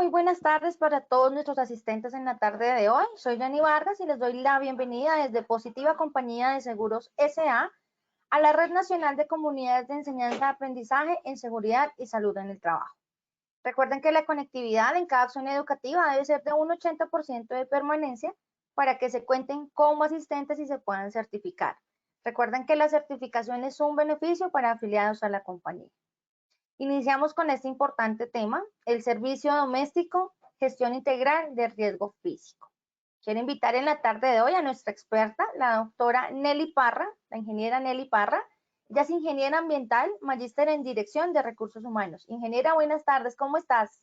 muy buenas tardes para todos nuestros asistentes en la tarde de hoy. Soy Jenny Vargas y les doy la bienvenida desde Positiva Compañía de Seguros S.A. a la Red Nacional de Comunidades de Enseñanza y Aprendizaje en Seguridad y Salud en el Trabajo. Recuerden que la conectividad en cada acción educativa debe ser de un 80% de permanencia para que se cuenten como asistentes y se puedan certificar. Recuerden que la certificación es un beneficio para afiliados a la compañía. Iniciamos con este importante tema, el servicio doméstico, gestión integral de riesgo físico. Quiero invitar en la tarde de hoy a nuestra experta, la doctora Nelly Parra, la ingeniera Nelly Parra. Ella es ingeniera ambiental, magíster en dirección de recursos humanos. Ingeniera, buenas tardes, ¿cómo estás?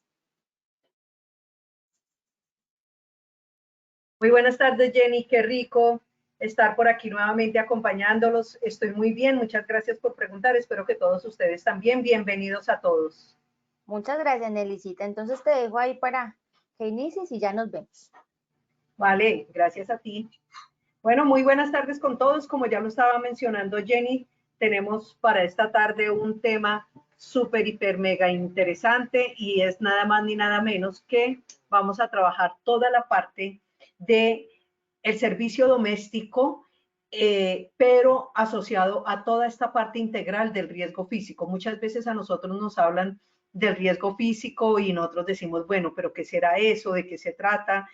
Muy buenas tardes, Jenny. Qué rico estar por aquí nuevamente acompañándolos. Estoy muy bien. Muchas gracias por preguntar. Espero que todos ustedes también. Bienvenidos a todos. Muchas gracias, Nellycita. Entonces te dejo ahí para que inicies y ya nos vemos. Vale, gracias a ti. Bueno, muy buenas tardes con todos. Como ya lo estaba mencionando Jenny, tenemos para esta tarde un tema súper, hiper, mega interesante y es nada más ni nada menos que vamos a trabajar toda la parte de el servicio doméstico, pero asociado a toda esta parte integral del riesgo físico. Muchas veces a nosotros nos hablan del riesgo físico y nosotros decimos, bueno, pero ¿qué será eso? ¿De qué se trata?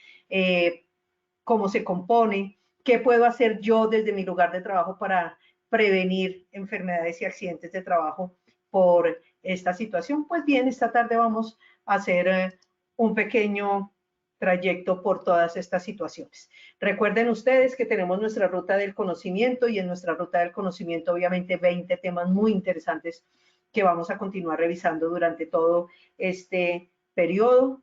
¿Cómo se compone? ¿Qué puedo hacer yo desde mi lugar de trabajo para prevenir enfermedades y accidentes de trabajo por esta situación? Pues bien, esta tarde vamos a hacer un pequeño trayecto por todas estas situaciones. Recuerden ustedes que tenemos nuestra ruta del conocimiento y en nuestra ruta del conocimiento obviamente 20 temas muy interesantes que vamos a continuar revisando durante todo este periodo.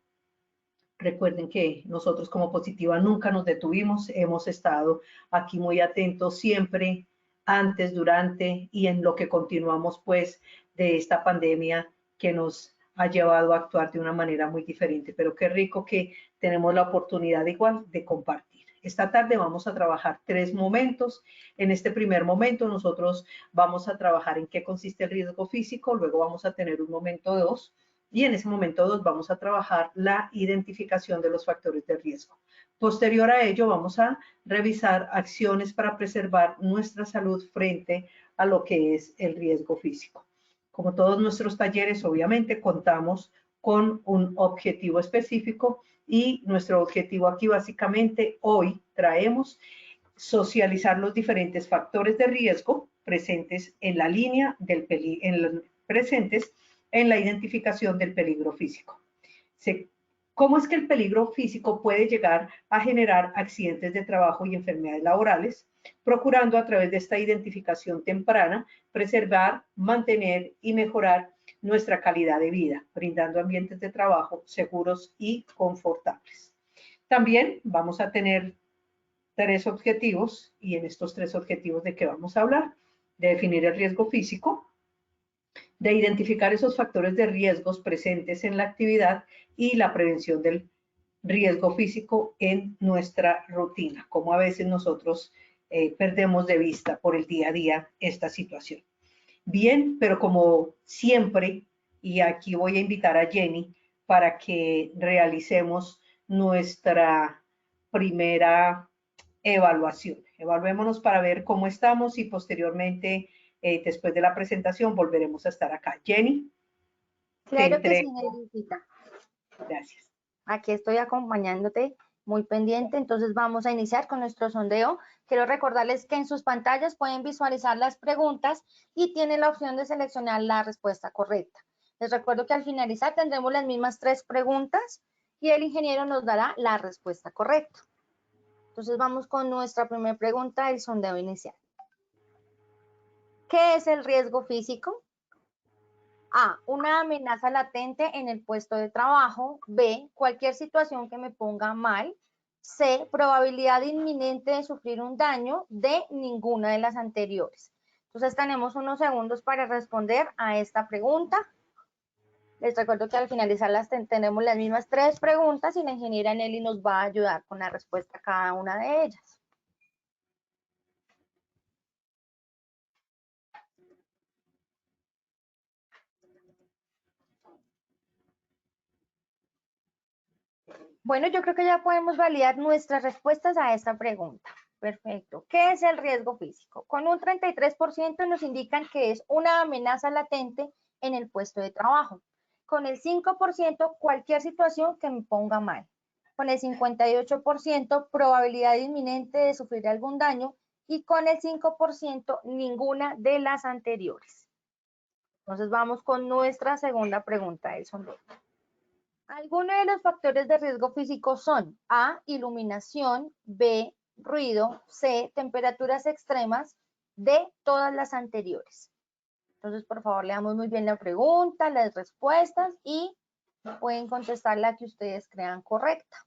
Recuerden que nosotros como Positiva nunca nos detuvimos, hemos estado aquí muy atentos siempre, antes, durante y en lo que continuamos pues de esta pandemia que nos ha llevado a actuar de una manera muy diferente. Pero qué rico que tenemos la oportunidad igual de compartir. Esta tarde vamos a trabajar 3 momentos. En este primer momento nosotros vamos a trabajar en qué consiste el riesgo físico, luego vamos a tener un momento 2 y en ese momento 2 vamos a trabajar la identificación de los factores de riesgo. Posterior a ello vamos a revisar acciones para preservar nuestra salud frente a lo que es el riesgo físico. Como todos nuestros talleres, obviamente contamos con un objetivo específico y nuestro objetivo aquí básicamente hoy traemos socializar los diferentes factores de riesgo presentes en la línea del presentes en la identificación del peligro físico. ¿Cómo es que el peligro físico puede llegar a generar accidentes de trabajo y enfermedades laborales? Procurando a través de esta identificación temprana preservar, mantener y mejorar nuestra calidad de vida, brindando ambientes de trabajo seguros y confortables. También vamos a tener 3 objetivos y en estos 3 objetivos de qué vamos a hablar: de definir el riesgo físico, de identificar esos factores de riesgos presentes en la actividad y la prevención del riesgo físico en nuestra rutina, como a veces nosotros perdemos de vista por el día a día esta situación. Bien, pero como siempre, y aquí voy a invitar a Jenny para que realicemos nuestra primera evaluación. Evaluémonos para ver cómo estamos y posteriormente, después de la presentación, volveremos a estar acá. Jenny, te Claro que sí, entrego. Nellycita. Gracias. Aquí estoy acompañándote muy pendiente, entonces vamos a iniciar con nuestro sondeo. Quiero recordarles que en sus pantallas pueden visualizar las preguntas y tienen la opción de seleccionar la respuesta correcta. Les recuerdo que al finalizar tendremos las mismas 3 preguntas y el ingeniero nos dará la respuesta correcta. Entonces vamos con nuestra primera pregunta, el sondeo inicial. ¿Qué es el riesgo físico? A, una amenaza latente en el puesto de trabajo. B, cualquier situación que me ponga mal. C, probabilidad inminente de sufrir un daño. D, ninguna de las anteriores. Entonces tenemos unos segundos para responder a esta pregunta. Les recuerdo que al finalizar tenemos las mismas 3 preguntas y la ingeniera Nelly nos va a ayudar con la respuesta a cada una de ellas. Bueno, yo creo que ya podemos validar nuestras respuestas a esta pregunta. Perfecto. ¿Qué es el riesgo físico? Con un 33% nos indican que es una amenaza latente en el puesto de trabajo. Con el 5%, cualquier situación que me ponga mal. Con el 58%, probabilidad inminente de sufrir algún daño. Y con el 5%, ninguna de las anteriores. Entonces vamos con nuestra segunda pregunta del sondeo. Algunos de los factores de riesgo físico son A, iluminación, B, ruido, C, temperaturas extremas, D, todas las anteriores. Entonces, por favor, leamos muy bien la pregunta, las respuestas y pueden contestar la que ustedes crean correcta.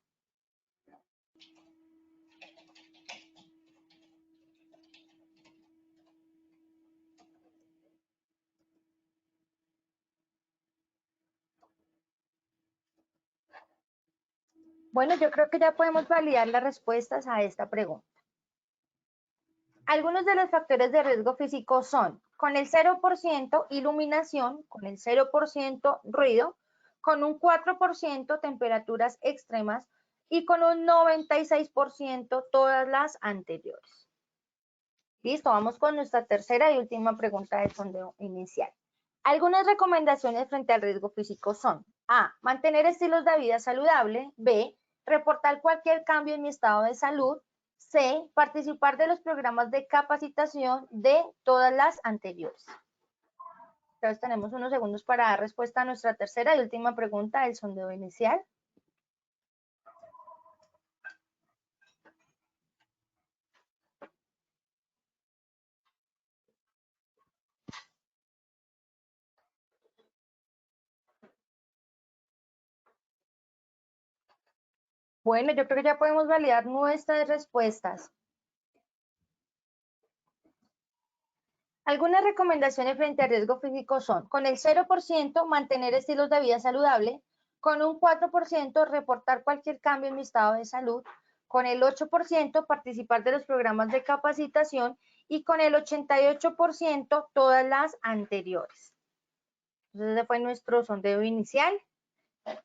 Bueno, yo creo que ya podemos validar las respuestas a esta pregunta. Algunos de los factores de riesgo físico son con el 0% iluminación, con el 0% ruido, con un 4% temperaturas extremas y con un 96% todas las anteriores. Listo, vamos con nuestra tercera y última pregunta del sondeo inicial. Algunas recomendaciones frente al riesgo físico son A, mantener estilos de vida saludable, B, reportar cualquier cambio en mi estado de salud, C, participar de los programas de capacitación, de todas las anteriores. Entonces tenemos unos segundos para dar respuesta a nuestra tercera y última pregunta del sondeo inicial. Bueno, yo creo que ya podemos validar nuestras respuestas. Algunas recomendaciones frente al riesgo físico son, con el 0% mantener estilos de vida saludable, con un 4% reportar cualquier cambio en mi estado de salud, con el 8% participar de los programas de capacitación y con el 88% todas las anteriores. Entonces ese fue nuestro sondeo inicial.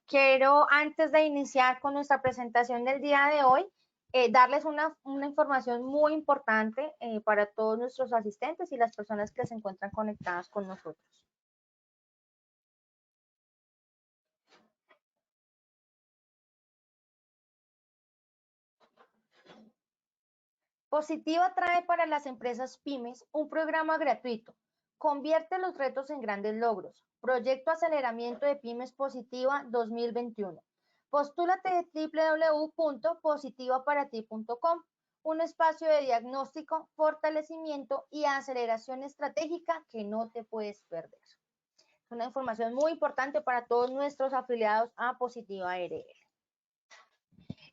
Quiero, antes de iniciar con nuestra presentación del día de hoy, darles una información muy importante para todos nuestros asistentes y las personas que se encuentran conectadas con nosotros. Positiva trae para las empresas pymes un programa gratuito. Convierte los retos en grandes logros. Proyecto Aceleramiento de Pymes Positiva 2021. Postúlate de www.positivaparati.com, un espacio de diagnóstico, fortalecimiento y aceleración estratégica que no te puedes perder. Una información muy importante para todos nuestros afiliados a Positiva ARL.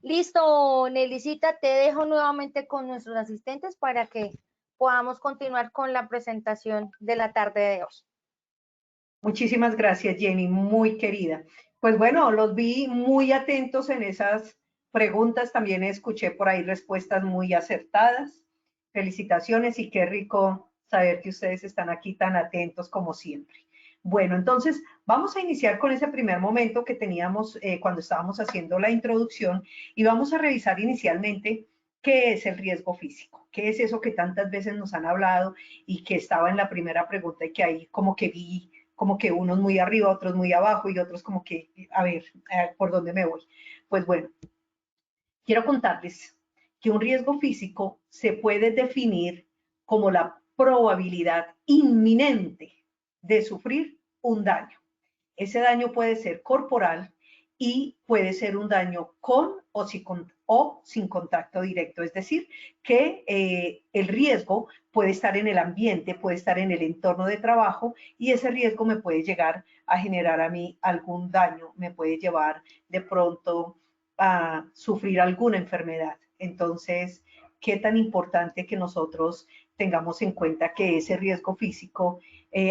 Listo, Nelicita, te dejo nuevamente con nuestros asistentes para que podamos continuar con la presentación de la tarde de hoy. Muchísimas gracias, Jenny, muy querida. Pues bueno, los vi muy atentos en esas preguntas, también escuché por ahí respuestas muy acertadas. Felicitaciones y qué rico saber que ustedes están aquí tan atentos como siempre. Bueno, entonces vamos a iniciar con ese primer momento que teníamos cuando estábamos haciendo la introducción y vamos a revisar inicialmente qué es el riesgo físico, qué es eso que tantas veces nos han hablado y que estaba en la primera pregunta y que ahí como que vi como que unos muy arriba, otros muy abajo y otros como que, a ver, ¿por dónde me voy? Pues bueno, quiero contarles que un riesgo físico se puede definir como la probabilidad inminente de sufrir un daño. Ese daño puede ser corporal y puede ser un daño con o sin contacto directo, es decir, que el riesgo puede estar en el ambiente, puede estar en el entorno de trabajo y ese riesgo me puede llegar a generar a mí algún daño, me puede llevar de pronto a sufrir alguna enfermedad. Entonces, qué tan importante que nosotros tengamos en cuenta que ese riesgo físico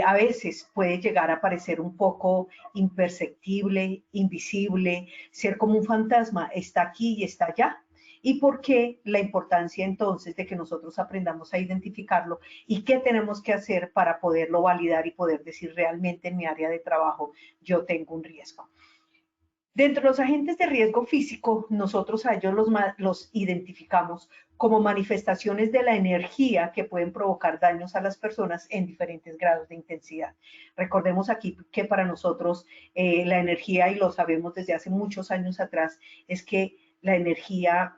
a veces puede llegar a parecer un poco imperceptible, invisible, ser como un fantasma, está aquí y está allá. ¿Y por qué la importancia entonces de que nosotros aprendamos a identificarlo y qué tenemos que hacer para poderlo validar y poder decir realmente en mi área de trabajo yo tengo un riesgo? Dentro de los agentes de riesgo físico, nosotros a ellos los identificamos como manifestaciones de la energía que pueden provocar daños a las personas en diferentes grados de intensidad. Recordemos aquí que para nosotros la energía, y lo sabemos desde hace muchos años atrás, es que la energía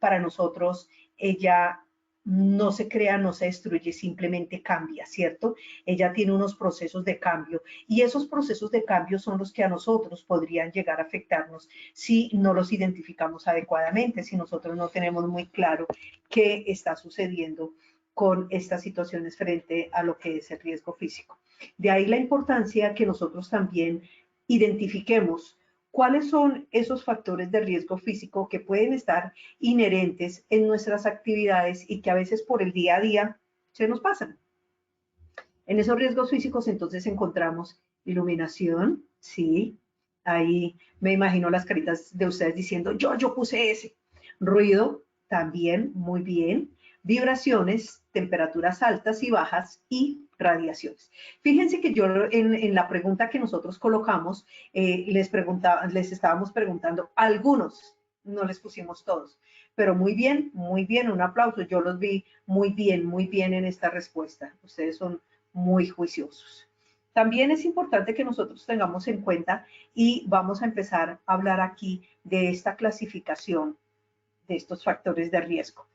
para nosotros, ella no se crea, no se destruye, simplemente cambia, ¿cierto? Ella tiene unos procesos de cambio y esos procesos de cambio son los que a nosotros podrían llegar a afectarnos si no los identificamos adecuadamente, si nosotros no tenemos muy claro qué está sucediendo con estas situaciones frente a lo que es el riesgo físico. De ahí la importancia que nosotros también identifiquemos cuáles son esos factores de riesgo físico que pueden estar inherentes en nuestras actividades y que a veces por el día a día se nos pasan. En esos riesgos físicos entonces encontramos iluminación, sí, ahí me imagino las caritas de ustedes diciendo yo puse ese. Ruido, también, muy bien. Vibraciones, temperaturas altas y bajas y radiaciones. Fíjense que yo en la pregunta que nosotros colocamos, les estábamos preguntando algunos, no les pusimos todos, pero muy bien, un aplauso. Yo los vi muy bien en esta respuesta. Ustedes son muy juiciosos. También es importante que nosotros tengamos en cuenta y vamos a empezar a hablar aquí de esta clasificación de estos factores de riesgo.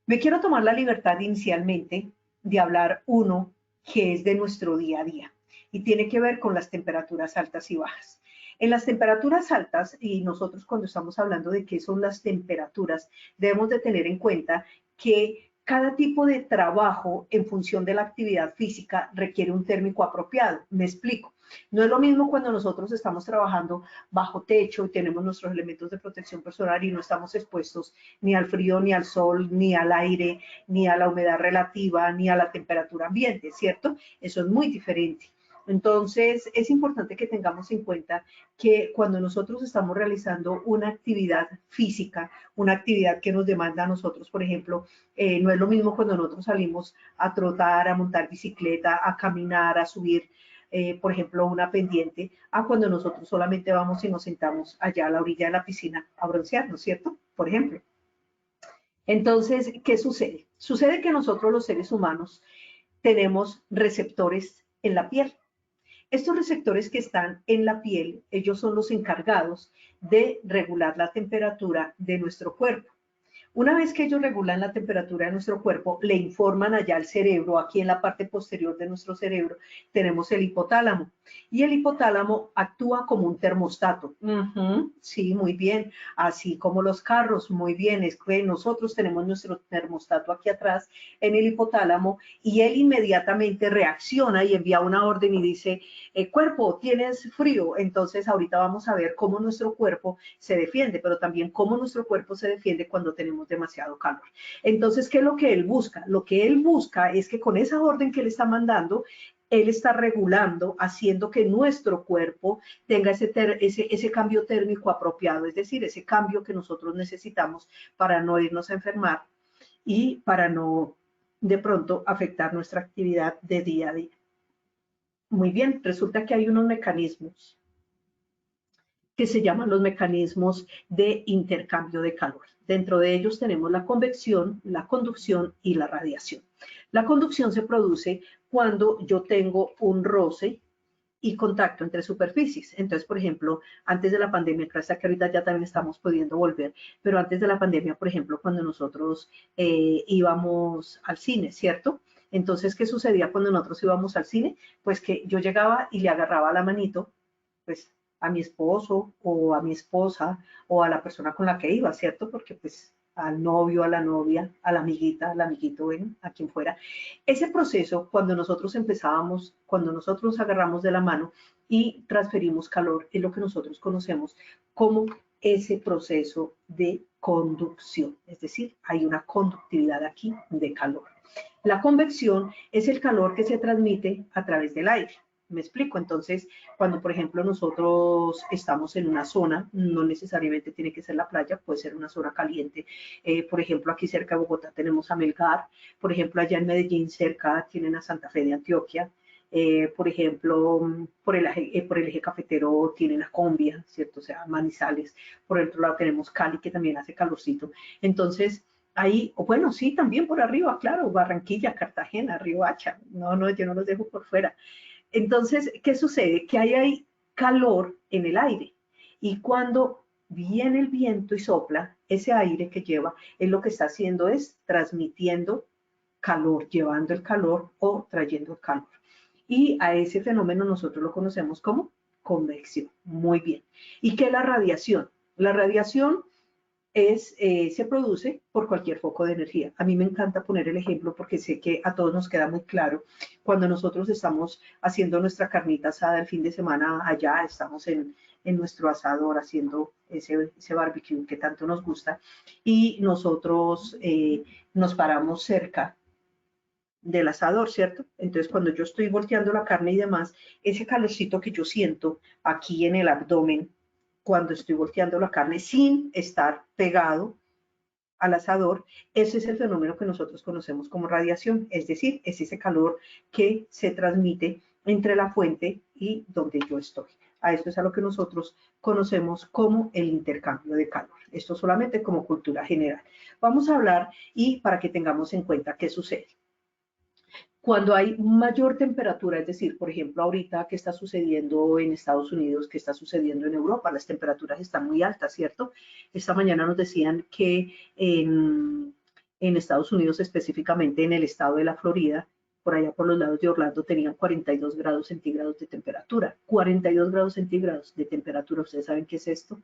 Me quiero tomar la libertad inicialmente de hablar uno que es de nuestro día a día y tiene que ver con las temperaturas altas y bajas. En las temperaturas altas, y nosotros cuando estamos hablando de qué son las temperaturas, debemos de tener en cuenta que cada tipo de trabajo en función de la actividad física requiere un térmico apropiado. Me explico. No es lo mismo cuando nosotros estamos trabajando bajo techo y tenemos nuestros elementos de protección personal y no estamos expuestos ni al frío, ni al sol, ni al aire, ni a la humedad relativa, ni a la temperatura ambiente, ¿cierto? Eso es muy diferente. Entonces, es importante que tengamos en cuenta que cuando nosotros estamos realizando una actividad física, una actividad que nos demanda a nosotros, por ejemplo, no es lo mismo cuando nosotros salimos a trotar, a montar bicicleta, a caminar, a subir, por ejemplo, una pendiente, a cuando nosotros solamente vamos y nos sentamos allá a la orilla de la piscina a broncearnos, ¿cierto? Por ejemplo. Entonces, ¿qué sucede? Sucede que nosotros los seres humanos tenemos receptores en la piel. Estos receptores que están en la piel, ellos son los encargados de regular la temperatura de nuestro cuerpo. Una vez que ellos regulan la temperatura de nuestro cuerpo, le informan allá al cerebro, aquí en la parte posterior de nuestro cerebro, tenemos el hipotálamo. Y el hipotálamo actúa como un termostato. Sí, muy bien. Así como los carros, muy bien. Es que nosotros tenemos nuestro termostato aquí atrás en el hipotálamo y él inmediatamente reacciona y envía una orden y dice, cuerpo, tienes frío. Entonces ahorita vamos a ver cómo nuestro cuerpo se defiende, pero también cómo nuestro cuerpo se defiende cuando tenemos demasiado calor. Entonces, ¿qué es lo que él busca? Lo que él busca es que con esa orden que él está mandando, él está regulando, haciendo que nuestro cuerpo tenga ese cambio térmico apropiado, es decir, ese cambio que nosotros necesitamos para no irnos a enfermar y para no de pronto afectar nuestra actividad de día a día. Muy bien, resulta que hay unos mecanismos que se llaman los mecanismos de intercambio de calor. Dentro de ellos tenemos la convección, la conducción y la radiación. La conducción se produce cuando yo tengo un roce y contacto entre superficies. Entonces, por ejemplo, antes de la pandemia, claro que ahorita ya también estamos pudiendo volver, pero antes de la pandemia, por ejemplo, cuando nosotros íbamos al cine, ¿cierto? Entonces, ¿qué sucedía cuando nosotros íbamos al cine? Pues que yo llegaba y le agarraba la manito, pues a mi esposo o a mi esposa o a la persona con la que iba, ¿cierto? Porque pues al novio, a la novia, a la amiguita, al amiguito, bueno, a quien fuera. Ese proceso, cuando nosotros empezábamos, cuando nosotros agarramos de la mano y transferimos calor, es lo que nosotros conocemos como ese proceso de conducción. Es decir, hay una conductividad aquí de calor. La convección es el calor que se transmite a través del aire. Me explico, entonces, cuando por ejemplo nosotros estamos en una zona, no necesariamente tiene que ser la playa, puede ser una zona caliente. Por ejemplo, aquí cerca de Bogotá tenemos a Melgar, por ejemplo, allá en Medellín cerca tienen a Santa Fe de Antioquia, Por ejemplo, por el eje cafetero tiene la Combia, ¿cierto? O sea, Manizales. Por el otro lado tenemos Cali, que también hace calorcito. Entonces, ahí, bueno, sí, también por arriba, claro, Barranquilla, Cartagena, Riohacha. No, no, yo no los dejo por fuera. Entonces, ¿qué sucede? Que ahí hay calor en el aire. Y cuando viene el viento y sopla, ese aire que lleva, es lo que está haciendo es transmitiendo calor, llevando el calor o trayendo el calor. Y a ese fenómeno nosotros lo conocemos como convección. Muy bien. ¿Y qué es la radiación? La radiación se produce por cualquier foco de energía. A mí me encanta poner el ejemplo porque sé que a todos nos queda muy claro cuando nosotros estamos haciendo nuestra carnita asada el fin de semana allá, estamos en nuestro asador haciendo ese barbecue que tanto nos gusta y nosotros nos paramos cerca del asador, ¿cierto? Entonces, cuando yo estoy volteando la carne y demás, ese calorcito que yo siento aquí en el abdomen, cuando estoy volteando la carne sin estar pegado al asador, ese es el fenómeno que nosotros conocemos como radiación, es decir, es ese calor que se transmite entre la fuente y donde yo estoy. A esto es a lo que nosotros conocemos como el intercambio de calor. Esto solamente como cultura general. Vamos a hablar y para que tengamos en cuenta qué sucede. Cuando hay mayor temperatura, es decir, por ejemplo, ahorita que está sucediendo en Estados Unidos, que está sucediendo en Europa, las temperaturas están muy altas, ¿cierto? Esta mañana nos decían que en Estados Unidos, específicamente en el estado de la Florida, por allá por los lados de Orlando, tenían 42 grados centígrados de temperatura. 42 grados centígrados de temperatura, ¿ustedes saben qué es esto?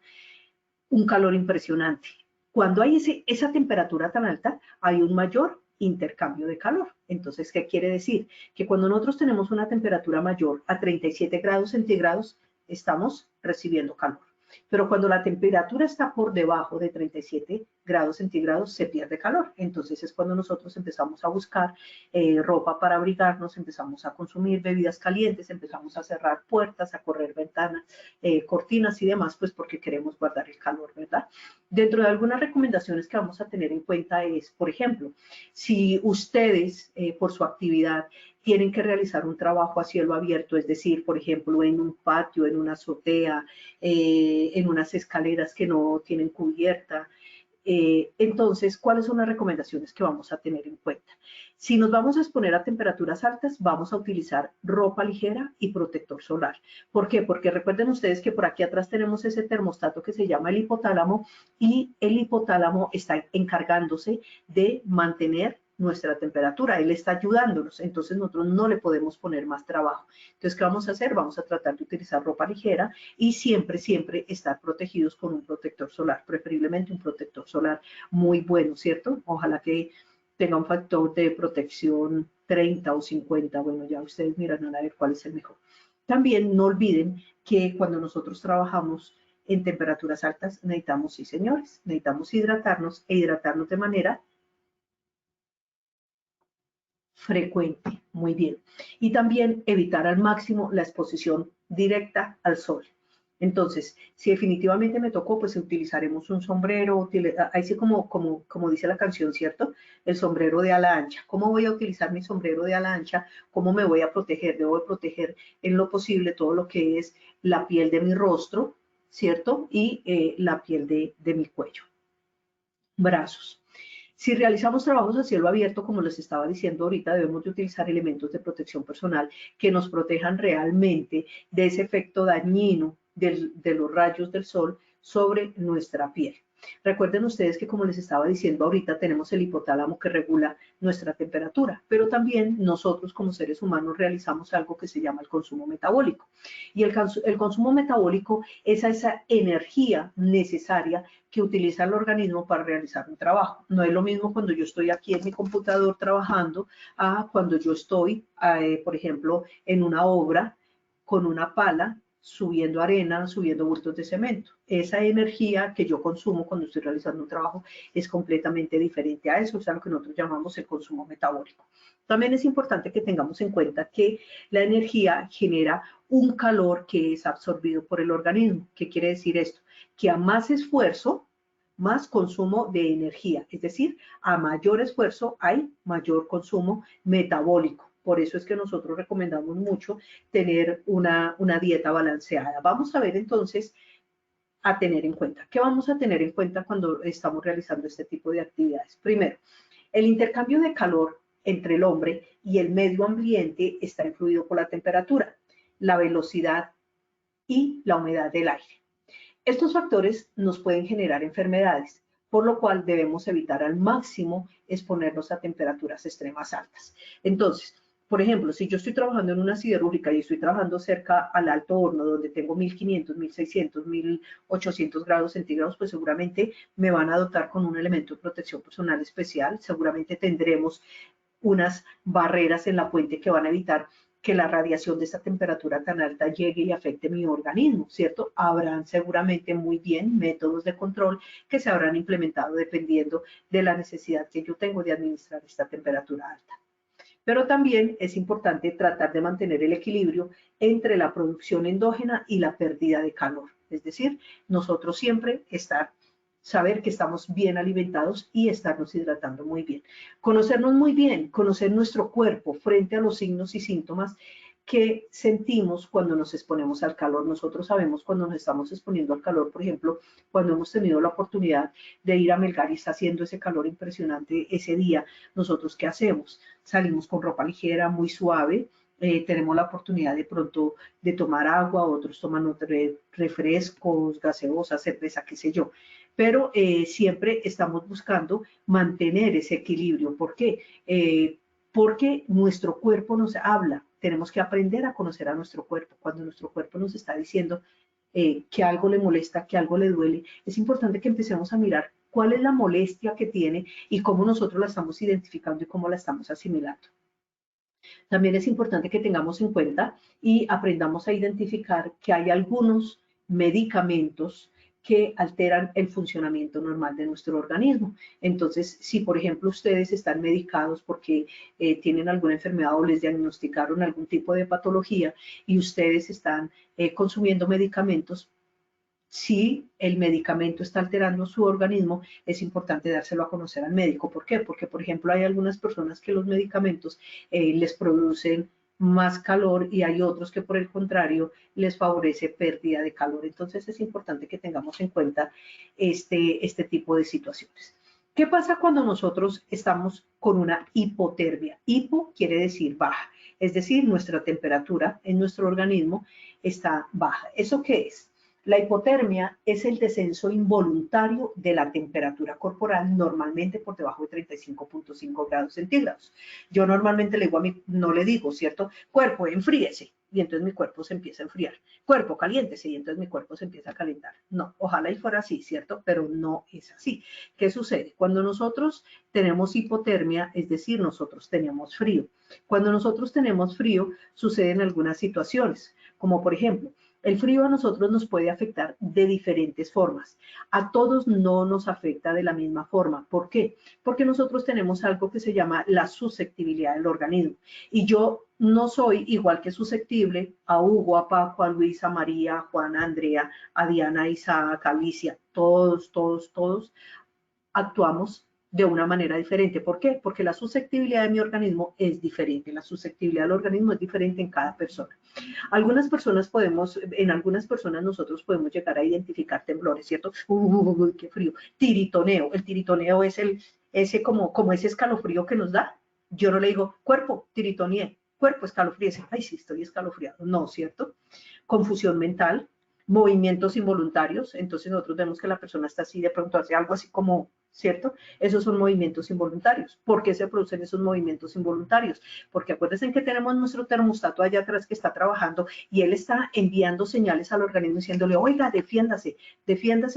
Un calor impresionante. Cuando hay esa temperatura tan alta, hay un mayor intercambio de calor. Entonces, ¿qué quiere decir? Que cuando nosotros tenemos una temperatura mayor a 37 grados centígrados, estamos recibiendo calor. Pero cuando la temperatura está por debajo de 37 grados centígrados, se pierde calor. Entonces es cuando nosotros empezamos a buscar ropa para abrigarnos, empezamos a consumir bebidas calientes, empezamos a cerrar puertas, a correr ventanas, cortinas y demás, pues porque queremos guardar el calor, ¿verdad? Dentro de algunas recomendaciones que vamos a tener en cuenta es, por ejemplo, si ustedes por su actividad tienen que realizar un trabajo a cielo abierto, es decir, por ejemplo, en un patio, en una azotea, en unas escaleras que no tienen cubierta. Entonces, ¿cuáles son las recomendaciones que vamos a tener en cuenta? Si nos vamos a exponer a temperaturas altas, vamos a utilizar ropa ligera y protector solar. ¿Por qué? Porque recuerden ustedes que por aquí atrás tenemos ese termostato que se llama el hipotálamo y el hipotálamo está encargándose de mantener nuestra temperatura, él está ayudándonos, entonces nosotros no le podemos poner más trabajo. Entonces, ¿qué vamos a hacer? Vamos a tratar de utilizar ropa ligera y siempre, siempre estar protegidos con un protector solar, preferiblemente un protector solar muy bueno, ¿cierto? Ojalá que tenga un factor de protección 30 o 50, bueno, ya ustedes mirarán a ver cuál es el mejor. También no olviden que cuando nosotros trabajamos en temperaturas altas, necesitamos, sí señores, necesitamos hidratarnos e hidratarnos de manera frecuente, muy bien. Y también evitar al máximo la exposición directa al sol. Entonces, si definitivamente me tocó, pues utilizaremos un sombrero, así como dice la canción, ¿cierto? El sombrero de ala ancha. ¿Cómo voy a utilizar mi sombrero de ala ancha? ¿Cómo me voy a proteger? Debo proteger en lo posible todo lo que es la piel de mi rostro, ¿cierto? Y la piel de mi cuello. Brazos. Si realizamos trabajos a cielo abierto, como les estaba diciendo ahorita, debemos de utilizar elementos de protección personal que nos protejan realmente de ese efecto dañino de los rayos del sol sobre nuestra piel. Recuerden ustedes que, como les estaba diciendo ahorita, tenemos el hipotálamo que regula nuestra temperatura, pero también nosotros como seres humanos realizamos algo que se llama el consumo metabólico. Y el consumo metabólico es esa energía necesaria que utiliza el organismo para realizar un trabajo. No es lo mismo cuando yo estoy aquí en mi computador trabajando a cuando yo estoy, por ejemplo, en una obra con una pala subiendo arena, subiendo bultos de cemento. Esa energía que yo consumo cuando estoy realizando un trabajo es completamente diferente a eso, o sea, lo que nosotros llamamos el consumo metabólico. También es importante que tengamos en cuenta que la energía genera un calor que es absorbido por el organismo. ¿Qué quiere decir esto? Que a más esfuerzo, más consumo de energía, es decir, a mayor esfuerzo hay mayor consumo metabólico. Por eso es que nosotros recomendamos mucho tener una dieta balanceada. Vamos a ver entonces a tener en cuenta. ¿Qué vamos a tener en cuenta cuando estamos realizando este tipo de actividades? Primero, el intercambio de calor entre el hombre y el medio ambiente está influido por la temperatura, la velocidad y la humedad del aire. Estos factores nos pueden generar enfermedades, por lo cual debemos evitar al máximo exponernos a temperaturas extremas altas. Entonces, por ejemplo, si yo estoy trabajando en una siderúrgica y estoy trabajando cerca al alto horno, donde tengo 1500, 1600, 1800 grados centígrados, pues seguramente me van a dotar con un elemento de protección personal especial. Seguramente tendremos unas barreras en la fuente que van a evitar que la radiación de esta temperatura tan alta llegue y afecte mi organismo, ¿cierto? Habrán seguramente muy bien métodos de control que se habrán implementado dependiendo de la necesidad que yo tengo de administrar esta temperatura alta. Pero también es importante tratar de mantener el equilibrio entre la producción endógena y la pérdida de calor. Es decir, nosotros siempre saber que estamos bien alimentados y estarnos hidratando muy bien. Conocernos muy bien, conocer nuestro cuerpo frente a los signos y síntomas que sentimos cuando nos exponemos al calor. Nosotros sabemos cuando nos estamos exponiendo al calor, por ejemplo, cuando hemos tenido la oportunidad de ir a Melgar y está haciendo ese calor impresionante ese día, nosotros ¿qué hacemos? Salimos con ropa ligera, muy suave, tenemos la oportunidad de pronto de tomar agua, otros toman refrescos, gaseosas, cerveza, qué sé yo. Pero siempre estamos buscando mantener ese equilibrio. ¿Por qué? Porque nuestro cuerpo nos habla. Tenemos que aprender a conocer a nuestro cuerpo. Cuando nuestro cuerpo nos está diciendo que algo le molesta, que algo le duele, es importante que empecemos a mirar cuál es la molestia que tiene y cómo nosotros la estamos identificando y cómo la estamos asimilando. También es importante que tengamos en cuenta y aprendamos a identificar que hay algunos medicamentos que alteran el funcionamiento normal de nuestro organismo. Entonces, si por ejemplo ustedes están medicados porque tienen alguna enfermedad o les diagnosticaron algún tipo de patología y ustedes están consumiendo medicamentos, si el medicamento está alterando su organismo, es importante dárselo a conocer al médico. ¿Por qué? Porque, por ejemplo, hay algunas personas que los medicamentos les producen más calor y hay otros que, por el contrario, les favorece pérdida de calor. Entonces, es importante que tengamos en cuenta este tipo de situaciones. ¿Qué pasa cuando nosotros estamos con una hipotermia? Hipo quiere decir baja, es decir, nuestra temperatura en nuestro organismo está baja. ¿Eso qué es? La hipotermia es el descenso involuntario de la temperatura corporal, normalmente por debajo de 35.5 grados centígrados. Yo normalmente le digo no le digo, ¿cierto? Cuerpo, enfríese, y entonces mi cuerpo se empieza a enfriar. Cuerpo, caliéntese, y entonces mi cuerpo se empieza a calentar. No, ojalá y fuera así, ¿cierto? Pero no es así. ¿Qué sucede? Cuando nosotros tenemos hipotermia, es decir, nosotros tenemos frío. Cuando nosotros tenemos frío, suceden algunas situaciones, como por ejemplo, el frío a nosotros nos puede afectar de diferentes formas. A todos no nos afecta de la misma forma. ¿Por qué? Porque nosotros tenemos algo que se llama la susceptibilidad del organismo. Y yo no soy igual que susceptible a Hugo, a Paco, a Luis, a María, a Juana, a Andrea, a Diana, a Isaac, a Alicia. Todos actuamos de una manera diferente. ¿Por qué? Porque la susceptibilidad de mi organismo es diferente. La susceptibilidad del organismo es diferente en cada persona. En algunas personas nosotros podemos llegar a identificar temblores, ¿cierto? ¡Qué frío! Tiritoneo. El tiritoneo es ese como ese escalofrío que nos da. Yo no le digo, cuerpo, tiritoneé, cuerpo, escalofríese. Ay, sí, estoy escalofriado. No, ¿cierto? Confusión mental, movimientos involuntarios. Entonces nosotros vemos que la persona está así, de pronto hace algo así como, ¿cierto? Esos son movimientos involuntarios. ¿Por qué se producen esos movimientos involuntarios? Porque acuérdense que tenemos nuestro termostato allá atrás que está trabajando y él está enviando señales al organismo diciéndole, oiga, defiéndase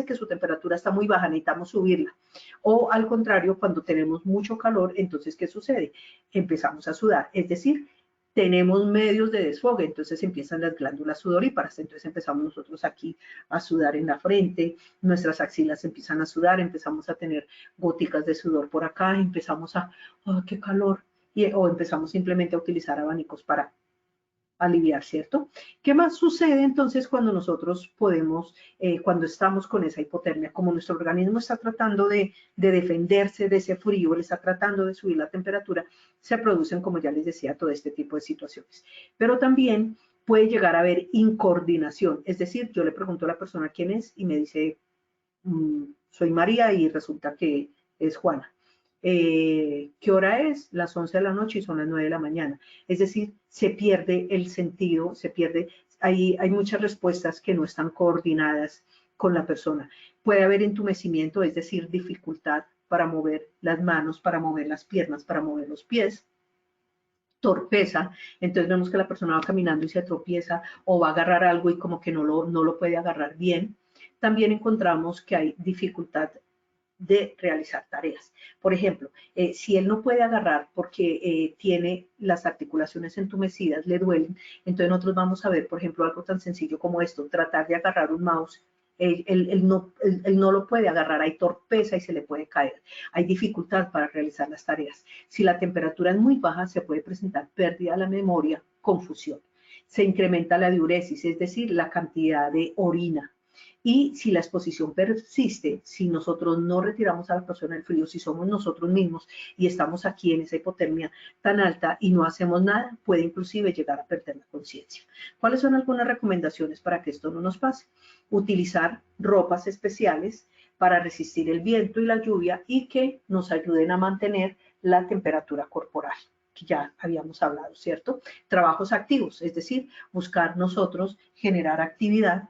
que su temperatura está muy baja, necesitamos subirla. O al contrario, cuando tenemos mucho calor, entonces, ¿qué sucede? Empezamos a sudar, es decir, tenemos medios de desfogue, entonces empiezan las glándulas sudoríparas, entonces empezamos nosotros aquí a sudar en la frente, nuestras axilas empiezan a sudar, empezamos a tener goticas de sudor por acá, empezamos a, ¡oh, qué calor! O empezamos simplemente a utilizar abanicos para aliviar, ¿cierto? ¿Qué más sucede entonces cuando nosotros podemos, cuando estamos con esa hipotermia? Como nuestro organismo está tratando de defenderse de ese frío, le está tratando de subir la temperatura, se producen, como ya les decía, todo este tipo de situaciones. Pero también puede llegar a haber incoordinación, es decir, yo le pregunto a la persona quién es y me dice, soy María y resulta que es Juana. ¿Qué hora es? Las 11 de la noche y son las 9 de la mañana. Es decir, se pierde el sentido, se pierde, hay muchas respuestas que no están coordinadas con la persona. Puede haber entumecimiento, es decir, dificultad para mover las manos, para mover las piernas, para mover los pies. Torpeza, entonces vemos que la persona va caminando y se tropieza o va a agarrar algo y como que no lo puede agarrar bien. También encontramos que hay dificultad de realizar tareas. Por ejemplo, si él no puede agarrar porque tiene las articulaciones entumecidas, le duelen, entonces nosotros vamos a ver, por ejemplo, algo tan sencillo como esto, tratar de agarrar un mouse. Él no lo puede agarrar, hay torpeza y se le puede caer. Hay dificultad para realizar las tareas. Si la temperatura es muy baja, se puede presentar pérdida de la memoria, confusión. Se incrementa la diuresis, es decir, la cantidad de orina. Y si la exposición persiste, si nosotros no retiramos a la persona del frío, si somos nosotros mismos y estamos aquí en esa hipotermia tan alta y no hacemos nada, puede inclusive llegar a perder la conciencia. ¿Cuáles son algunas recomendaciones para que esto no nos pase? Utilizar ropas especiales para resistir el viento y la lluvia y que nos ayuden a mantener la temperatura corporal, que ya habíamos hablado, ¿cierto? Trabajos activos, es decir, buscar nosotros generar actividad